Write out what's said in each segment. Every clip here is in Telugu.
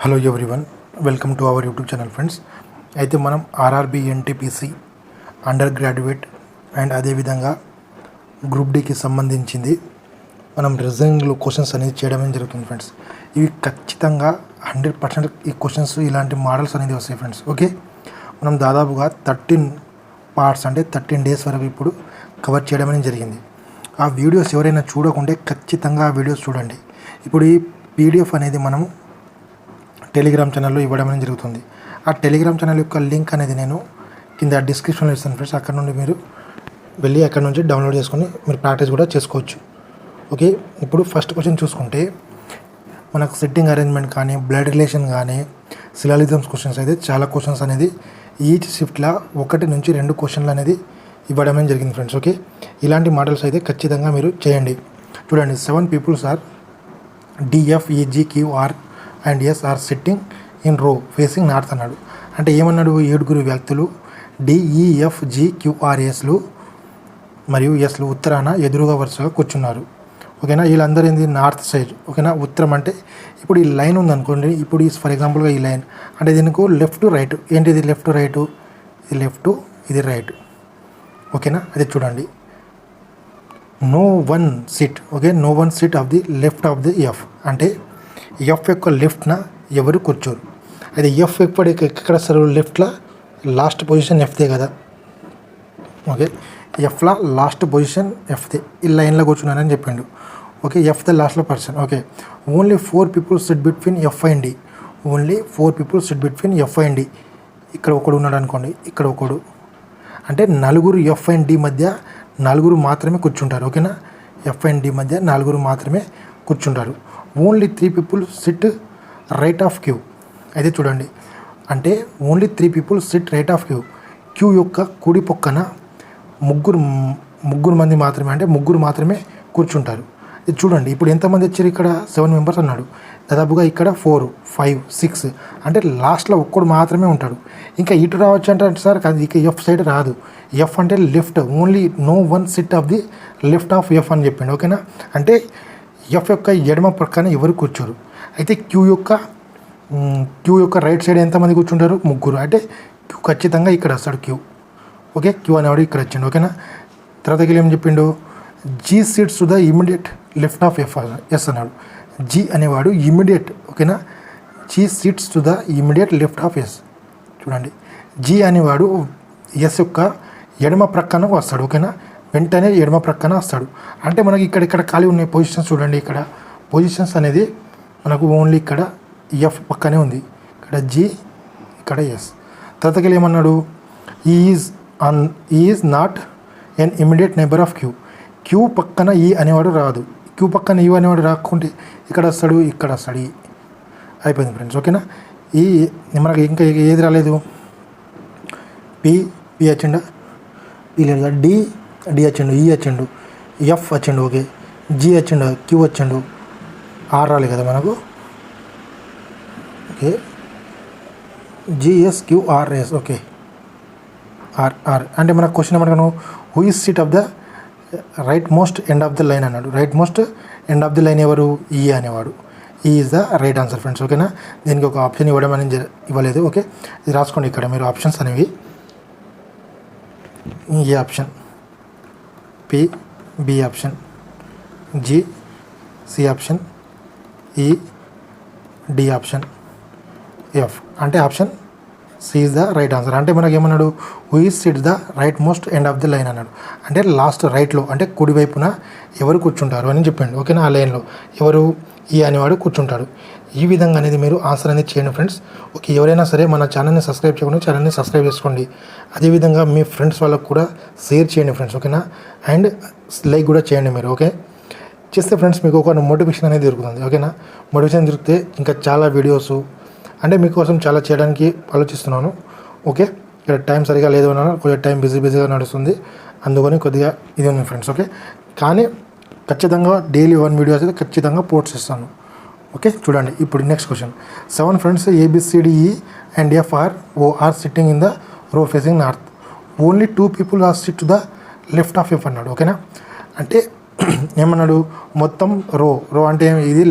Hello everyone, welcome to our YouTube channel friends. అయితే మనం RRB NTPC under graduate and అదేవిధంగా గ్రూప్ డీకి సంబంధించింది మనం రీజనింగ్లో క్వశ్చన్స్ అనేది చేయడం జరుగుతుంది ఫ్రెండ్స్. ఇవి ఖచ్చితంగా 100% ఈ క్వశ్చన్స్ ఇలాంటి మోడల్స్ అనేది వస్తాయి ఫ్రెండ్స్. ఓకే, మనం దాదాపుగా 13 పార్ట్స్ అంటే 13 డేస్ వరకు ఇప్పుడు కవర్ చేయడం అనేది జరిగింది. ఆ వీడియోస్ ఎవరైనా చూడకుంటే ఖచ్చితంగా ఆ వీడియోస్ చూడండి. ఇప్పుడు ఈ పీడిఎఫ్ అనేది మనము టెలిగ్రామ్ ఛానల్లో ఇవ్వడం అనేది జరుగుతుంది. ఆ టెలిగ్రామ్ ఛానల్ యొక్క లింక్ అనేది నేను కింద డిస్క్రిప్షన్లో ఇస్తాను ఫ్రెండ్స్. అక్కడ నుండి మీరు వెళ్ళి అక్కడ నుంచి డౌన్లోడ్ చేసుకొని మీరు ప్రాక్టీస్ కూడా చేసుకోవచ్చు. ఓకే, ఇప్పుడు ఫస్ట్ క్వశ్చన్ చూసుకుంటే మనకు సిట్టింగ్ అరేంజ్మెంట్ కానీ బ్లడ్ రిలేషన్ కానీ సిలాలిజమ్స్ క్వశ్చన్స్ అయితే చాలా క్వశ్చన్స్ అనేది ఈచ్ షిఫ్ట్లో 1 నుంచి 2 క్వశ్చన్లు అనేది ఇవ్వడం అనేది జరిగింది ఫ్రెండ్స్. ఓకే, ఇలాంటి మోడల్స్ అయితే ఖచ్చితంగా మీరు చేయండి. చూడండి, 7 peoples are DFEGQR and S are sitting in row facing north అన్నాడు. అంటే ఏమన్నాడు, 7 వ్యక్తులు DEFGQRSలు మరియు ఎస్లు ఉత్తరాన ఎదురుగా వరుసగా కూర్చున్నారు. ఓకేనా, వీళ్ళందరూ ఏంది నార్త్ సైడ్. ఓకేనా, ఉత్తరం అంటే ఇప్పుడు ఈ లైన్ ఉందనుకోండి. ఇప్పుడు ఈ ఫర్ ఎగ్జాంపుల్గా ఈ లైన్ అంటే దీనికి లెఫ్ట్ టు రైట్. ఏంటిది లెఫ్ట్ టు రైట్, ఇది లెఫ్ట్ ఇది రైట్. ఓకేనా, అదే చూడండి, no one sit. Okay, no one sit of the left of the F అంటే ఎఫ్ యొక్క లెఫ్ట్న ఎవరు కూర్చోరు. అయితే ఎఫ్ ఎక్కడ వస్తారు, లెఫ్ట్లో లాస్ట్ పొజిషన్ ఎఫ్దే కదా. ఓకే, ఎఫ్లా లాస్ట్ పొజిషన్ ఎఫ్దే. ఈ లైన్లో కూర్చున్నానని చెప్పిండు. ఓకే, ఎఫ్ ద లాస్ట్లో person. Okay, only 4 people sit between F and D. Only 4 people sit between F and D. ఇక్కడ ఒకడు ఉన్నాడు అనుకోండి, ఇక్కడ ఒకడు. అంటే 4 ఎఫ్ అండ్ డి మధ్య 4 మాత్రమే కూర్చుంటారు. ఓకేనా, ఎఫ్ అండ్ డి మధ్య 4 మాత్రమే కూర్చుంటారు. Only 3 people sit right of Q. అయితే చూడండి, అంటే only 3 people sit right of Q. Q యొక్క కుడి పక్కన ముగ్గురు మంది మాత్రమే, అంటే 3 మాత్రమే కూర్చుంటారు. ఇది చూడండి, ఇప్పుడు ఎంతమంది వచ్చారు, ఇక్కడ 7 మెంబర్స్ అన్నాడు. దాదాపుగా ఇక్కడ 4, 5, 6 అంటే లాస్ట్లో ఒక్కడు మాత్రమే ఉంటాడు. ఇంకా ఇటు రావచ్చు అంటే సార్ కాదు, ఇక ఎఫ్ సైడ్ రాదు. ఎఫ్ అంటే left, only no one sit of the left of F అని చెప్పిండు. ఓకేనా, అంటే ఎఫ్ యొక్క ఎడమ ప్రక్కన ఎవరు కూర్చోరు. అయితే క్యూ యొక్క రైట్ సైడ్ ఎంతమంది కూర్చుంటారు, 3. అంటే క్యూ ఖచ్చితంగా ఇక్కడ వస్తాడు క్యూ. ఓకే, క్యూ అనేవాడు ఇక్కడ వచ్చిండు. ఓకేనా, తర్వాతకి ఏం చెప్పిండు, G seats to the immediate left of S అన్నాడు. జీ అనేవాడు ఇమీడియట్. ఓకేనా, G seats to the immediate left of S. చూడండి, జీ అనేవాడు ఎస్ యొక్క ఎడమ ప్రక్కన వస్తాడు. ఓకేనా, వెంటనే ఎడమ ప్రక్కన వస్తాడు. అంటే మనకి ఇక్కడ ఖాళీ ఉన్నాయి పొజిషన్స్. చూడండి, ఇక్కడ పొజిషన్స్ అనేది మనకు ఓన్లీ ఇక్కడ ఎఫ్ పక్కనే ఉంది. ఇక్కడ జీ, ఇక్కడ ఎస్. తర్వాతకి ఏమన్నాడు, is not an immediate neighbour of Q. Q పక్కన ఈ అనేవాడు రాదు. క్యూ పక్కన ఈ అనేవాడు రాకుంటే ఇక్కడ వస్తాడు, ఇక్కడ వస్తాడు. ఈ అయిపోయింది ఫ్రెండ్స్. ఓకేనా, ఈ మనకి ఇంకా ఏది రాలేదు, పి వచ్చిండా, పి లేదా, డి వచ్చిండు, ఈ వచ్చిండు, ఎఫ్ వచ్చిండు. ఓకే, జీ వచ్చిండు, క్యూ వచ్చిండు, ఆర్ రాలేదు కదా మనకు. Okay, GSQRS. ఓకే, ఆర్ అంటే మన క్వశ్చన్ ఏమన్నాను, who is seat of the right most end of the line అన్నాడు. Right most end of the line ఎవరు, ఈ అనేవాడు. E is the right answer friends. ఓకేనా, దీనికి ఒక ఆప్షన్ ఇవ్వడం అనేది ఇవ్వలేదు. ఓకే, ఇది రాసుకోండి ఇక్కడ మీరు ఆప్షన్స్ అనేవి. A option, P, B option, G, C option, E, D option, F. అంటే option C is the right answer. అంటే మనకి ఏమన్నాడు, who is sit the right most end of the line అన్నాడు. అంటే లాస్ట్ రైట్లో అంటే కుడివైపున ఎవరు కూర్చుంటారు అని చెప్పండి. ఓకేనా, ఆ లైన్లో ఎవరు, ఈ అనేవాడు కూర్చుంటాడు. ఈ విధంగా అనేది మీరు ఆన్సర్ అనేది చేయండి ఫ్రెండ్స్. ఓకే, ఎవరైనా సరే మన ఛానల్ని సబ్స్క్రైబ్ చేయకుండా ఛానల్ని సబ్స్క్రైబ్ చేసుకోండి. అదేవిధంగా మీ ఫ్రెండ్స్ వాళ్ళకు కూడా షేర్ చేయండి ఫ్రెండ్స్. ఓకేనా, అండ్ లైక్ కూడా చేయండి మీరు. ఓకే, చేస్తే ఫ్రెండ్స్ మీకు ఒక మోటివేషన్ అనేది దొరుకుతుంది. ఓకేనా, మోటివేషన్ దొరికితే ఇంకా చాలా వీడియోస్ అంటే మీకోసం చాలా చేయడానికి ఆలోచిస్తున్నాను. ఓకే, ఇక్కడ టైం సరిగా లేదు అన్న, కొద్దిగా టైం బిజీగా నడుస్తుంది, అందుకని కొద్దిగా ఇది ఉంది ఫ్రెండ్స్. ఓకే, కానీ ఖచ్చితంగా డైలీ 1 వీడియోస్ అయితే ఖచ్చితంగా పోస్ట్ చేస్తాను. ఓకే, చూడండి, ఇప్పుడు next question. 7 friends ABCDE and FRO are sitting in the row facing north. Only 2 people are sit to the left of F అన్నాడు. ఓకేనా, అంటే ఏమన్నాడు, మొత్తం రో అంటే ఇది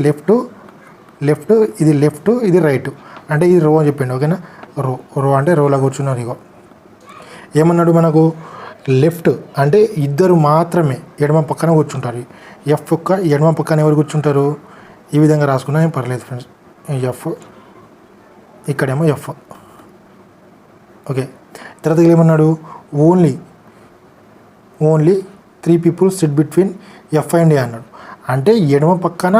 లెఫ్ట్, ఇది రైట్. అంటే ఇది రో అని చెప్పిండు. ఓకేనా, రో అంటే రోలా కూర్చున్నారు. ఇగో ఏమన్నాడు మనకు, లెఫ్ట్ అంటే ఇద్దరు మాత్రమే ఎడమ పక్కన కూర్చుంటారు. ఎఫ్ యొక్క ఎడమ పక్కన ఎవరు కూర్చుంటారు, ఈ విధంగా రాసుకున్నా ఏం పర్లేదు ఫ్రెండ్స్. ఎఫ్, ఇక్కడేమో ఎఫ్. ఓకే, తర్వాత ఏమన్నాడు, only 3 people sit between F and A అన్నాడు. అంటే ఎడమ పక్కన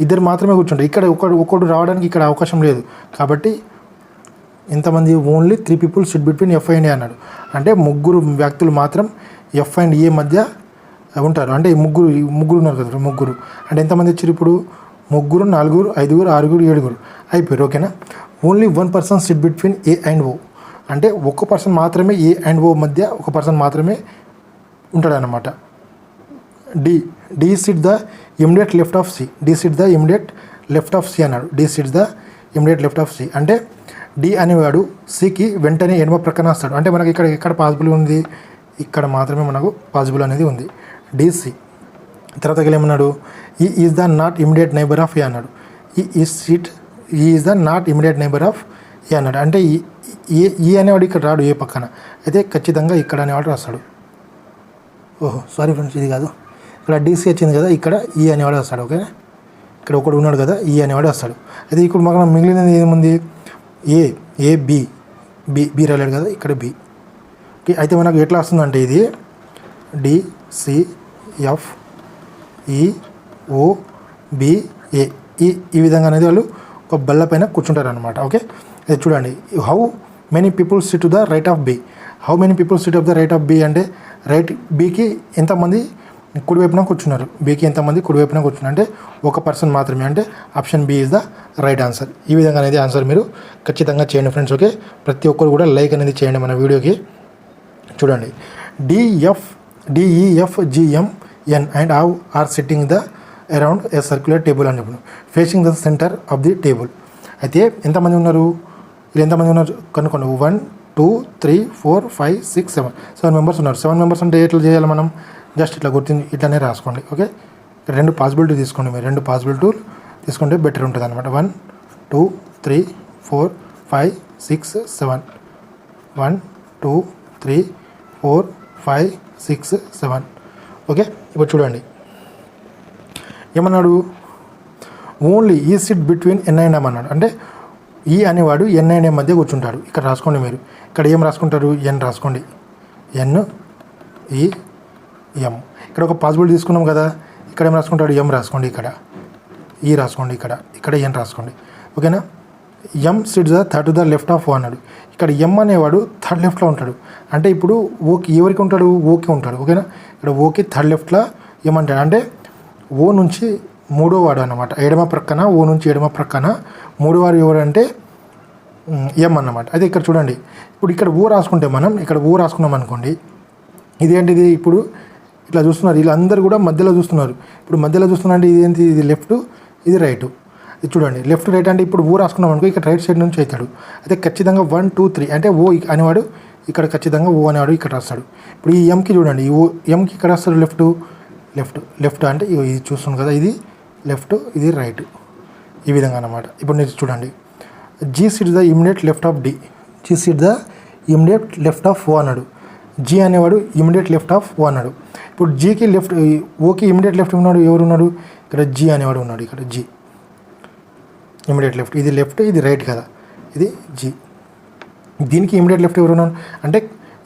ఇద్దరు మాత్రమే కూర్చుంటారు. ఇక్కడ ఒకడు రావడానికి ఇక్కడ అవకాశం లేదు. కాబట్టి ఎంతమంది, only 3 people sit between F and A అన్నాడు. అంటే 3 వ్యక్తులు మాత్రం ఎఫ్ అండ్ ఏ మధ్య ఉంటారు. అంటే ముగ్గురు ఉన్నారు కదా, ముగ్గురు అంటే ఎంతమంది వచ్చారు ఇప్పుడు, 3, 4, 5, 6, 7 అయిపోయారు. ఓకేనా, only 1 person sit between A and O. అంటే ఒక పర్సన్ మాత్రమే ఏ అండ్ ఓ మధ్య ఒక పర్సన్ మాత్రమే ఉంటాడు అన్నమాట. D sit the immediate left of C. D sit the immediate left of C అన్నాడు. D sits the immediate left of C అంటే డి అనేవాడు సికి వెంటనే ఎడమ ప్రక్కన వస్తాడు. అంటే మనకి ఇక్కడ పాసిబుల్ ఉంది, ఇక్కడ మాత్రమే మనకు పాసిబుల్ అనేది ఉంది. డిసి. తర్వాత ఏమన్నాడు, E is the not immediate neighbour of A అన్నాడు. E is the not immediate neighbour of A అన్నాడు. అంటే ఈ అనేవాడు ఇక్కడ రాడు ఏ పక్కన, అయితే ఖచ్చితంగా ఇక్కడ అనేవాడు రాస్తాడు. ఓహో సారీ ఫ్రెండ్స్, ఇది కాదు, ఇక్కడ డీసీ వచ్చింది కదా, ఇక్కడ ఈ అనేవాడు వస్తాడు. ఓకే, ఇక్కడ ఒకడు ఉన్నాడు కదా, ఈ అనేవాడు వస్తాడు. అయితే ఇప్పుడు మనకు మిగిలినది ఏముంది, ఏ బి రాలేడు కదా, ఇక్కడ బి. ఓకే, అయితే మనకు ఎట్లా వస్తుందంటే ఇది డిసిఎఫ్ ఈఓబిఏ ఈ విధంగా అనేది వాళ్ళు ఒక బల్ల పైన కూర్చుంటారు అనమాట. ఓకే, అది చూడండి, how many people sit to the right of B. How many people sit of the right of B అంటే రైట్ బికి ఎంతమంది కుడివైపున కూర్చున్నారు, బికి ఎంతమంది కుడివైపున కూర్చున్నారు అంటే ఒక పర్సన్ మాత్రమే. అంటే option B is the right answer. ఈ విధంగా అనేది ఆన్సర్ మీరు ఖచ్చితంగా చేయండి ఫ్రెండ్స్. ఓకే, ప్రతి ఒక్కరు కూడా లైక్ అనేది చేయండి మన వీడియోకి. చూడండి, D E F G M N and how are sitting the around a circular table అని చెప్పిన facing the centre of the table. అయితే ఎంతమంది ఉన్నారు, వీళ్ళు ఎంతమంది ఉన్నారు కనుక్కోండి. 1 2 3 4 5 6 7 మెంబర్స్ ఉన్నారు. 7 మెంబర్స్ అంటే ఎట్లా చేయాలి మనం, జస్ట్ ఇట్లా గుర్తు ఇట్లానే రాసుకోండి. ఓకే, 2 పాసిబిలిటీ తీసుకోండి మీరు, 2 పాసిబిలిటీ తీసుకుంటే బెటర్ ఉంటుంది అనమాట. 1 2 3 4 5 6 7 1 2 3 4 5 6 7. ఓకే, ఇప్పుడు చూడండి ఏమన్నాడు, only E sit between N and M అన్నాడు. అంటే ఈ అనేవాడు ఎన్ అండ్ ఎం మధ్య కూర్చుంటాడు. ఇక్కడ రాసుకోండి మీరు, ఇక్కడ ఏం రాసుకుంటారు, ఎన్ రాసుకోండి, ఎన్ ఈ ఎం. ఇక్కడ ఒక పాసిబిలిటీ తీసుకున్నాం కదా, ఇక్కడ ఏం రాసుకుంటాడు, ఎం రాసుకోండి, ఇక్కడ ఈ రాసుకోండి, ఇక్కడ ఎన్ రాసుకోండి. ఓకేనా, M sits the third the left of O అన్నాడు. ఇక్కడ ఎం అనేవాడు థర్డ్ లెఫ్ట్లో ఉంటాడు. అంటే ఇప్పుడు ఓకి ఎవరికి ఉంటాడు, ఓకే ఉంటాడు. ఓకేనా, ఇక్కడ ఓకి థర్డ్ లెఫ్ట్లో ఏమంటాడు అంటే ఓ నుంచి 3వ వాడు అనమాట. ఎడమ ప్రక్కన, ఓ నుంచి ఎడమ ప్రక్కన 3వ వాడు ఎవరంటే ఎం అన్నమాట. అయితే ఇక్కడ చూడండి, ఇప్పుడు ఇక్కడ ఓ రాసుకుంటే మనం ఇక్కడ ఓ రాసుకున్నాం అనుకోండి, ఇదేంటిది ఇప్పుడు ఇట్లా చూస్తున్నారు, వీళ్ళందరూ కూడా మధ్యలో చూస్తున్నారు. ఇప్పుడు మధ్యలో చూస్తున్నారంటే ఇదేంటి, ఇది లెఫ్ట్, ఇది రైట్. ఇది చూడండి, లెఫ్ట్ రైట్ అంటే ఇప్పుడు ఓ రాసుకున్నాం అనుకో, ఇక్కడ రైట్ సైడ్ నుంచి అవుతాడు. అయితే ఖచ్చితంగా 1 2 3 అంటే ఓ అనేవాడు ఇక్కడ ఖచ్చితంగా ఓ అనేవాడు ఇక్కడ రాస్తాడు. ఇప్పుడు ఈ ఎంకి చూడండి, ఈ ఓ ఎంకి ఇక్కడ వస్తాడు లెఫ్ట్ అంటే ఇది చూస్తున్నాం కదా, ఇది లెఫ్ట్, ఇది రైట్, ఈ విధంగా అన్నమాట. ఇప్పుడు నేను చూడండి, G sit the immediate left of D, G sit the immediate left of O అన్నాడు. జీ అనేవాడు ఇమిడియట్ లెఫ్ట్ ఆఫ్ ఓ అన్నాడు. ఇప్పుడు జీకి లెఫ్ట్, ఓకి ఇమిడియట్ లెఫ్ట్ ఉన్నాడు, ఎవరు ఉన్నాడు, ఇక్కడ జీ అనేవాడు ఉన్నాడు. ఇక్కడ జీ ఇమిడియట్ లెఫ్ట్, ఇది లెఫ్ట్, ఇది రైట్ కదా, ఇది జీ. దీనికి ఇమిడియట్ లెఫ్ట్ ఎవరు ఉన్నారు అంటే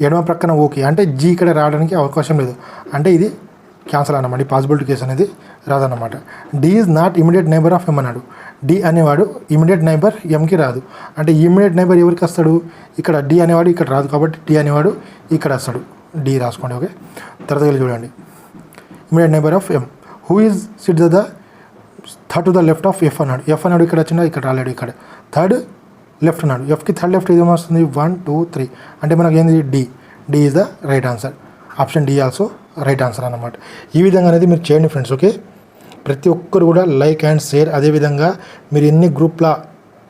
ఎడమ ప్రక్కన ఓకే, అంటే జీ ఇక్కడ రావడానికి అవకాశం లేదు. అంటే ఇది క్యాన్సల్ అన్నమాట, ఈ పాసిబిలిటీ కేసు అనేది రాదన్నమాట. D is not immediate neighbour of M అన్నాడు. డి అనేవాడు ఇమిడియట్ నైబర్ ఎంకి రాదు. అంటే ఇమిడియట్ నైబర్ ఎవరికి వస్తాడు, ఇక్కడ డి అనేవాడు ఇక్కడ రాదు, కాబట్టి డి అనేవాడు ఇక్కడ వస్తాడు. డి రాసుకోండి. ఓకే, తర్వాత చూడండి, immediate neighbour of M. Who is sit the third to the left of F అన్నాడు. ఎఫ్ అన్నాడు ఇక్కడ వచ్చినా, ఇక్కడ రాలేడు, ఇక్కడ థర్డ్ లెఫ్ట్ అన్నాడు. ఎఫ్కి థర్డ్ లెఫ్ట్ ఏమొస్తుంది, 1 2 3 అంటే మనకి ఏంది, D is the right answer. Option D also right answer అన్నమాట. ఈ విధంగా అనేది మీరు చేయండి ఫ్రెండ్స్. ఓకే, ప్రతి ఒక్కరు కూడా లైక్ అండ్ షేర్. అదేవిధంగా మీరు ఎన్ని గ్రూప్లా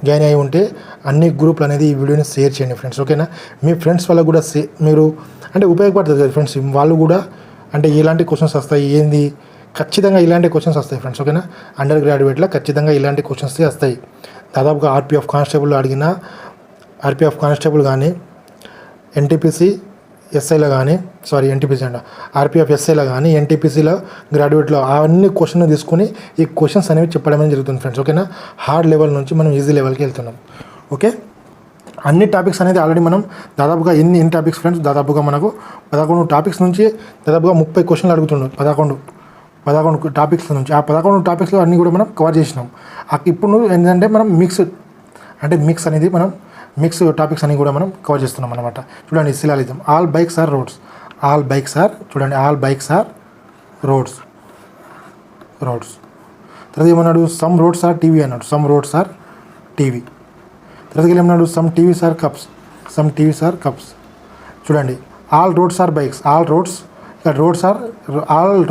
జాయిన్ అయి ఉంటే అన్ని గ్రూపులు అనేది ఈ వీడియోని షేర్ చేయండి ఫ్రెండ్స్. ఓకేనా, మీ ఫ్రెండ్స్ వాళ్ళకు కూడా మీరు అంటే ఉపయోగపడుతుంది కదా ఫ్రెండ్స్, వాళ్ళు కూడా అంటే ఎలాంటి క్వశ్చన్స్ వస్తాయి ఏంది ఖచ్చితంగా ఇలాంటి క్వశ్చన్స్ వస్తాయి ఫ్రెండ్స్, ఓకేనా. అండర్ గ్రాడ్యుయేట్లో ఖచ్చితంగా ఇలాంటి క్వశ్చన్స్ వస్తాయి. దాదాపుగా ఆర్పిఎఫ్ కానిస్టేబుల్ అడిగిన, ఆర్పిఎఫ్ కానిస్టేబుల్ కానీ, ఎన్టీపీసీ ఎస్ఐలో కానీ, ఎన్టీపీసీ అంట, ఆర్పిఎఫ్ ఎస్ఐలో కానీ, ఎన్టీపీసీలో గ్రాడ్యుయేట్లో అన్ని క్వశ్చన్ తీసుకుని ఈ క్వశ్చన్స్ అనేవి చెప్పడం జరుగుతుంది ఫ్రెండ్స్, ఓకేనా. హార్డ్ లెవెల్ నుంచి మనం ఈజీ లెవెల్కి వెళ్తున్నాం, ఓకే. అన్ని టాపిక్స్ అనేది ఆల్రెడీ మనం దాదాపుగా ఎన్ని టాపిక్స్ ఫ్రెండ్స్, దాదాపుగా మనకు 11 టాపిక్స్ నుంచి దాదాపుగా 30 క్వశ్చన్లు అడుగుతున్నాం. 11 టాపిక్స్ నుంచి, ఆ 11 టాపిక్స్లో అన్నీ కూడా మనం కవర్ చేసినాం. ఇప్పుడు ఏంటంటే మనం మిక్స్ అనేది మనం మిక్స్ టాపిక్స్ అన్ని కూడా మనం కవర్ చేస్తున్నాం అనమాట. చూడండి, syllogism, all bikes are roads, చూడండి ఆల్ బైక్స్ ఆర్ రోడ్స్. తర్వాత ఏమన్నాడు, సమ్ రోడ్స్ ఆర్ టీవీ అన్నాడు, సమ్ రోడ్స్ ఆర్ టీవీ. తర్వాత ఏమన్నాడు, సమ్ టీవీస్ ఆర్ కప్స్. చూడండి, all roads are bikes, all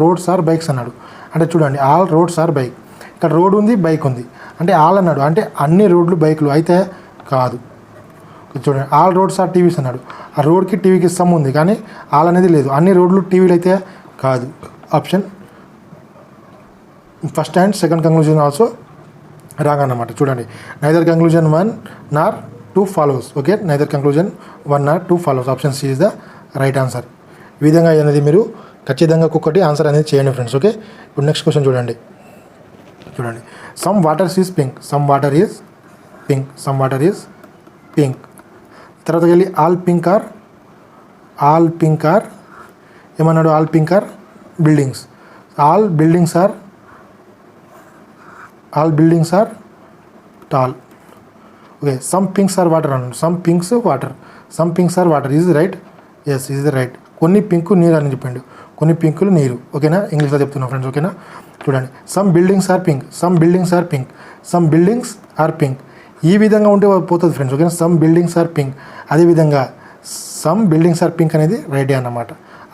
roads are bikes అన్నాడు. అంటే చూడండి, ఆల్ రోడ్స్ ఆర్ బైక్, ఇక్కడ రోడ్ ఉంది, బైక్ ఉంది, అంటే ఆల్ అన్నాడు, అంటే అన్ని రోడ్లు బైకులు అయితే కాదు. చూడండి, ఆల్ రోడ్స్ ఆర్ టీవీస్ అన్నాడు, ఆ రోడ్కి టీవీకి సమ్ ఉంది, కానీ ఆల్ అనేది లేదు, అన్ని రోడ్లు టీవీలు అయితే కాదు. Option first and second conclusion also wrong అన్నమాట. చూడండి, neither conclusion 1 nor 2 follows, okay. Neither conclusion 1 nor 2 follows, option C is the right answer. ఈ విధంగా అనేది మీరు ఖచ్చితంగా ఒక్కొక్కటి ఆన్సర్ అనేది చేయండి ఫ్రెండ్స్, ఓకే. ఇప్పుడు నెక్స్ట్ క్వశ్చన్ చూడండి, some water is pink, some water is pink. తర్వాత వెళ్ళి ఆల్ పింక్ ఆర్ ఏమన్నాడు, all pink are buildings, all buildings are tall, okay. Some pinks are water అన్నాడు, some pinks are water is right, yes is right. కొన్ని పింకు నీరు అని చెప్పిండు, కొన్ని పింకులు నీరు, ఓకేనా. ఇంగ్లీష్లో చెప్తున్నాం ఫ్రెండ్స్, ఓకేనా. చూడండి, సమ్ బిల్డింగ్స్ ఆర్ పింక్, ఈ విధంగా ఉంటే పోతుంది ఫ్రెండ్స్, ఓకేనా. సమ్ బిల్డింగ్స్ ఆర్ పింక్, అదేవిధంగా సమ్ బిల్డింగ్స్ ఆర్ పింక్ అనేది రైటే అన్నమాట.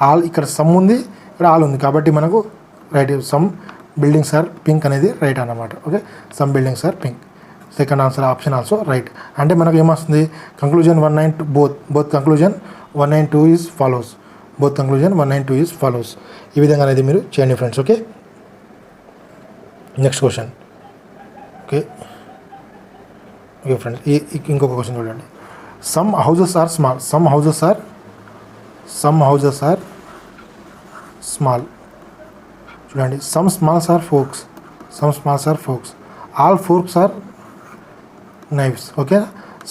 ఆల్ ఇక్కడ సమ్ ఉంది, ఇక్కడ ఆల్ ఉంది, కాబట్టి మనకు right, some buildings are pink అనేది రైట్ అన్నమాట, okay. Some buildings are pink, second answer option also right. అంటే మనకు ఏమొస్తుంది, conclusion 1 and 2 both conclusion 1 and 2 is follows, ఈ విధంగా అనేది మీరు చేయండి friends, okay. Next question, okay friends, ఇంకొక క్వశ్చన్ చూడండి, సమ్ హౌజెస్ ఆర్ స్మాల్, చూడండి, some smalls are forks, all forks are knives, okay.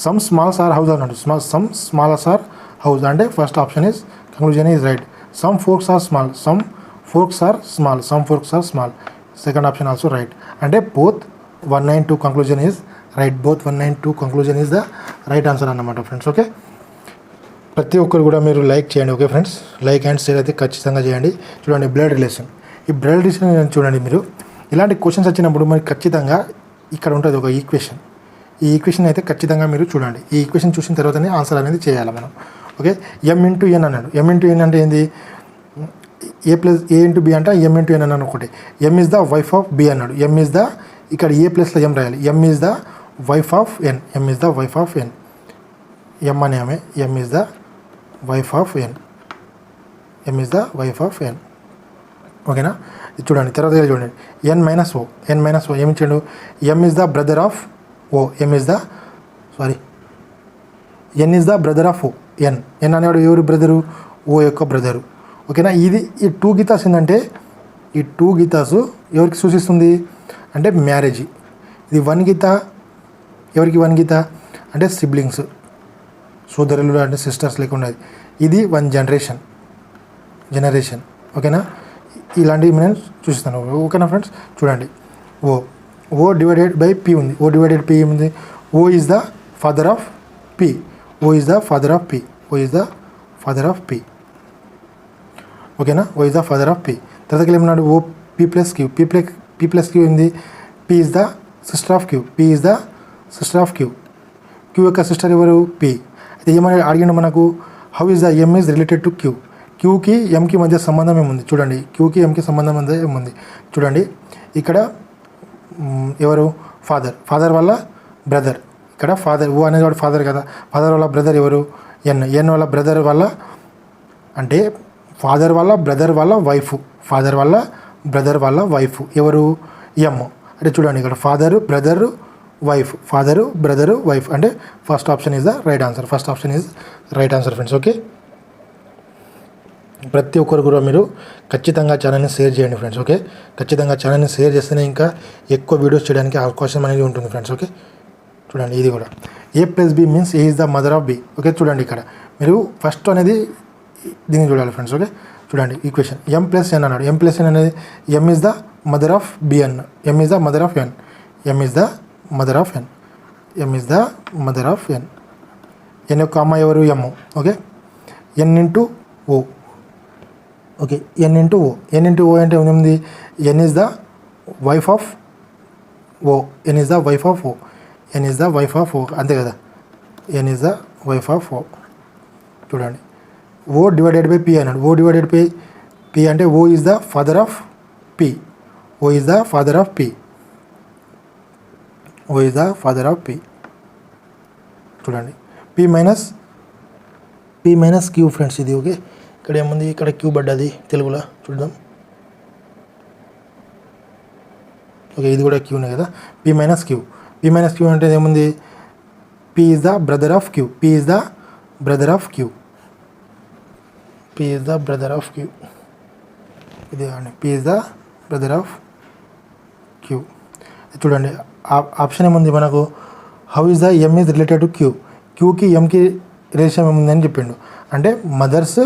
Some smalls are house అన్నాడు, సమ్ స్మాల్స్ ఆర్ హౌస్, అంటే first option is conclusion is right. Some forks are small, second option also right. అంటే both 1 and 2 conclusion is right, both 1 and 2 conclusion is the right answer అన్నమాట ఫ్రెండ్స్, ఓకే. ప్రతి ఒక్కరు కూడా మీరు లైక్ చేయండి, okay friends. Like and share అయితే ఖచ్చితంగా చేయండి. చూడండి, బ్లడ్ రిలేషన్, ఈ బ్లడ్ రిలేషన్ చూడండి, మీరు ఇలాంటి క్వశ్చన్స్ వచ్చినప్పుడు మరి ఖచ్చితంగా ఇక్కడ ఉంటుంది ఒక ఈక్వేషన్, ఈ ఈక్వేషన్ అయితే ఖచ్చితంగా మీరు చూడండి. ఈ ఈక్వేషన్ చూసిన తర్వాతనే ఆన్సర్ అనేది చేయాలి మనం, ఓకే. M into n అన్నాడు, M into n అంటే ఏంది, A into B అంటే M into n అన్నాడు ఒకటి. M is the wife of B అన్నాడు, M is the, ఇక్కడ A ప్లస్లో M రాయాలి, M is the wife of n, M అనే ఆమె, M is the wife of n, ఓకేనా. చూడండి, తర్వాత చూడండి, n minus o ఏమి ఇచ్చాడు, M is the brother of O, n is the brother of O, n అనేవాడు ఎవరు బ్రదరు, ఓ యొక్క బ్రదరు, ఓకేనా. ఈ 2 గీతాస్ ఏంటంటే, ఈ 2 గీతాస్ ఎవరికి సూచిస్తుంది అంటే మ్యారేజ్. ఇది 1 గీత ఎవరికి, 1 గీత అంటే సిబ్లింగ్స్, సోదరులు అంటే సిస్టర్స్ లేకుండా, ఇది 1 జనరేషన్, ఓకేనా. ఇలాంటివి నేను చూపిస్తాను, ఓకేనా ఫ్రెండ్స్. చూడండి, ఓ డివైడెడ్ బై పి ఉంది, O is the father of P, ఓకేనా. O is the father of P. తర్వాత ఏమన్నాడు, ఓ పి ప్లస్ క్యూ ఉంది, P is the sister of Q, Q యొక్క సిస్టర్ ఎవరు, పి. అయితే ఏమని అడిగిండు మనకు, how is the M is related to Q, క్యూకి ఎంకి మధ్య సంబంధం ఏముంది, చూడండి, క్యూకి ఎంకి సంబంధం ఏముంది, చూడండి. ఇక్కడ ఎవరు, ఫాదర్ వల్ల బ్రదర్, ఇక్కడ ఫాదర్, ఓ అనేవాడు ఫాదర్ కదా, ఫాదర్ వల్ల బ్రదర్ ఎవరు, ఎన్ వల్ల బ్రదర్ వల్ల, అంటే ఫాదర్ వల్ల బ్రదర్ వల్ల వైఫ్, ఫాదర్ వల్ల బ్రదర్ వాళ్ళ వైఫ్ ఎవరు ఎమ్ అంటే చూడండి ఇక్కడ father brother wife father brother wife అంటే first option is the right answer first option is right answer friends okay ప్రతి ఒక్కరు కూడా మీరు ఖచ్చితంగా ఛానల్ని షేర్ చేయండి ఫ్రెండ్స్ ఓకే ఖచ్చితంగా ఛానల్ని షేర్ చేస్తేనే ఇంకా ఎక్కువ వీడియోస్ చేయడానికి అవకాశం అనేది ఉంటుంది ఫ్రెండ్స్ ఓకే చూడండి ఇది కూడా A plus B means A is the mother of B okay చూడండి ఇక్కడ మీరు ఫస్ట్ అనేది దీన్ని చూడాలి ఫ్రెండ్స్ ఓకే చూడండి ఈక్వేషన్ ఎం ప్లస్ ఎన్ అన్నాడు ఎం ప్లస్ ఎన్ అనేది M is the mother of B N M is the mother of N M is the mother of N M is the mother of N N యొక్క అమ్మ ఎవరు M okay N into O okay N into ఓ అంటే ఏముంది N is the wife of O N is the wife of O N is the wife of O అంతే కదా N is the wife of O చూడండి ఓ డివైడెడ్ బై పి అన్నాడు ఓ డివైడెడ్ బై పి అంటే O is the father of P O is the father of P O is the father of P చూడండి పి మైనస్ క్యూ ఫ్రెండ్స్ ఇది ఓకే ఇక్కడ ఏముంది ఇక్కడ క్యూ పడ్డది తెలుగులో చూద్దాం ఓకే ఇది కూడా క్యూనే కదా పి మైనస్ క్యూ అంటే ఏముంది P is the brother of Q P is the brother of Q P is the brother of Q ఇది P is the brother of Q చూడండి ఆప్షన్ ఏముంది మనకు how is the M is related to Q క్యూకి ఎమ్కి రిలేషన్ ఏముందని చెప్పిండు అంటే మదర్స్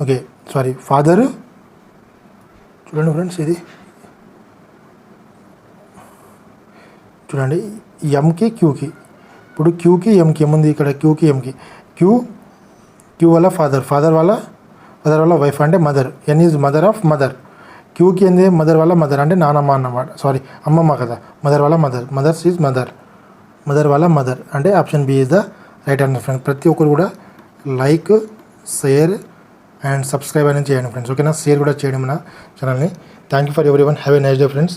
ఓకే సారీ ఫాదరు చూడండి ఫ్రెండ్స్ ఇది చూడండి ఎమ్కి క్యూకి ఇప్పుడు క్యూకి ఎమ్కి ఏముంది ఇక్కడ క్యూకి ఎమ్కి క్యూ వల్ల ఫాదర్ వల్ల వైఫ్ అంటే mother N is mother of mother క్యూకి ఏంది మదర్ వల్ల మదర్ అంటే నానమ్మ అన్నమాట సారీ అమ్మమ్మ కదా మదర్ వల్ల మదర్స్ ఈజ్ మదర్ వల్ల మదర్ అంటే option B is the right answer friends ప్రతి ఒక్కరు కూడా లైక్ షేర్ అండ్ సబ్స్క్రైబ్ అనేది చేయండి ఫ్రెండ్స్ ఓకేనా షేర్ కూడా చేయడం నా ఛానల్ని thank you for every one have a nice day friends